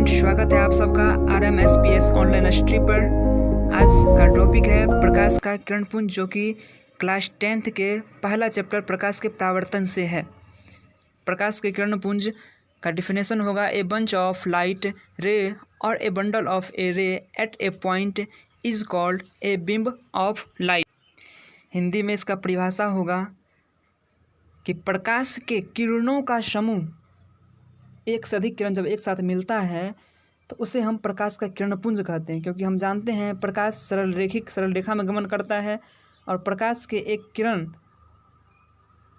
Student, स्वागत है आप सबका RMSPS ऑनलाइन स्ट्रीम पर। आज का टॉपिक है प्रकाश का किरणपुंज, जो कि क्लास 10th के पहला चैप्टर प्रकाश के परावर्तन से है। प्रकाश के किरणपुंज का डिफिनेशन होगा ए बंच ऑफ लाइट रे और ए bundle of a ray at a point is called a बिंब ऑफ लाइट। हिंदी में इसका परिभाषा होगा कि प्रकाश के किरणों का समूह, एक से अधिक किरण जब एक साथ मिलता है तो उसे हम प्रकाश का किरणपुंज कहते हैं। क्योंकि हम जानते हैं प्रकाश सरल रेखा में गमन करता है और प्रकाश के एक किरण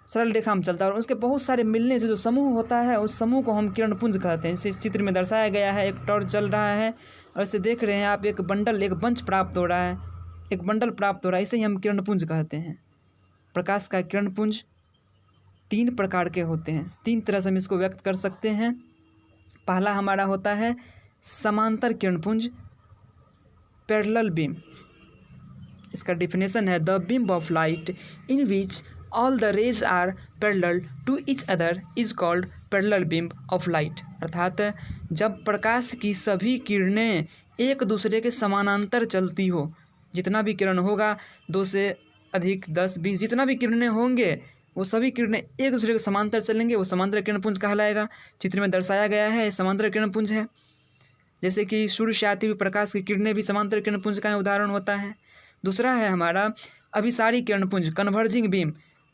सरल रेखा में चलता है और उसके बहुत सारे मिलने से जो समूह होता है उस समूह को हम किरणपुंज कहते हैं। इस चित्र में दर्शाया गया है, एक टॉर्च जल रहा है और इसे देख रहे हैं आप, एक बंच प्राप्त हो रहा है, एक बंडल प्राप्त हो रहा है, इसे ही हम किरणपुंज कहते हैं। प्रकाश का किरणपुंज 3 प्रकार के होते हैं, 3 तरह से हम इसको व्यक्त कर सकते हैं। पहला हमारा होता है समांतर किरणपुंज, पैरेलल बीम। इसका डिफिनेशन है the beam of light in which all the rays are parallel to each other is called parallel beam of light. अर्थात जब प्रकाश की सभी किरणें एक दूसरे के समानांतर चलती हो, जितना भी किरण होगा 2 से अधिक 10 20 जितना भी किरणें होंगे वो सभी किरणें एक दूसरे के समांतर चलेंगे, वो समांतर किरणपुंज कहलाएगा। चित्र में दर्शाया गया है समांतर किरणपुंज है। जैसे कि सूर्य से आती हुई प्रकाश की किरणें भी समांतर किरणपुंज का उदाहरण होता है। दूसरा है हमारा अभिसारी किरणपुंज, converging beam,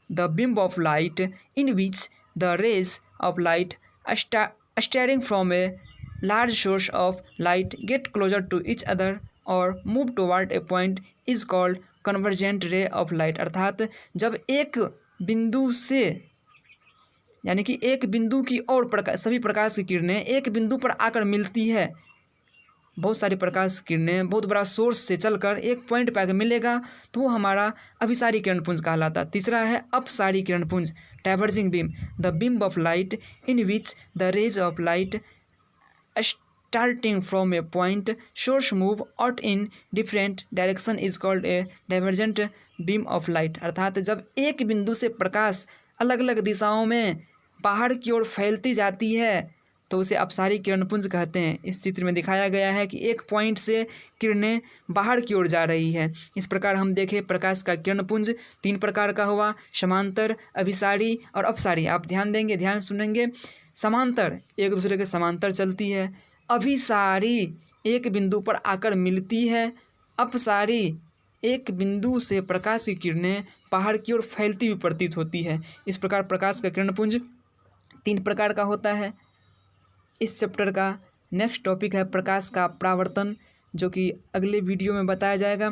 the beam of light in which the rays of light steering from a large source of light get closer to each other और move toward a point is called convergent ray of light. अर्थात जब एक बिंदु से, यानी कि एक बिंदु की और सभी प्रकाश की किरणें एक बिंदु पर आकर मिलती है, बहुत सारी प्रकाश की किरणें बहुत बड़ा सोर्स से चलकर एक पॉइंट पर आकर मिलेगा तो वो हमारा अभिसारी किरणपुंज कहलाता है। तीसरा है अपसारी किरणपुंज, diverging beam, the beam of light in which the rays of light starting from a point source move out in different direction is called a divergent beam of light. अर्थात जब एक बिंदु से प्रकाश अलग अलग दिशाओं में बाहर की ओर फैलती जाती है तो उसे अपसारी किरणपुंज कहते हैं। इस चित्र में दिखाया गया है कि एक पॉइंट से किरणें बाहर की ओर जा रही है। इस प्रकार हम देखें प्रकाश का किरणपुंज 3 प्रकार का हुआ, समांतर, अभिसारी और अपसारी। आप ध्यान देंगे, ध्यान सुनेंगे। समांतर एक दूसरे के समांतर चलती है, अभिसारी एक बिंदु पर आकर मिलती है, अपसारी एक बिंदु से प्रकाश की किरणें बाहर की ओर फैलती हुई प्रतीत होती है। इस प्रकार प्रकाश का किरणपुंज 3 प्रकार का होता है। इस चैप्टर का नेक्स्ट टॉपिक है प्रकाश का परावर्तन, जो कि अगले वीडियो में बताया जाएगा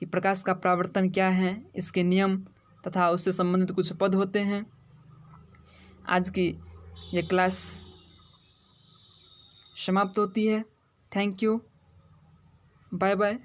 कि प्रकाश का परावर्तन क्या है, इसके नियम तथा उससे संबंधित कुछ पद होते हैं। आज की ये क्लास समाप्त होती है। Thank you, bye bye.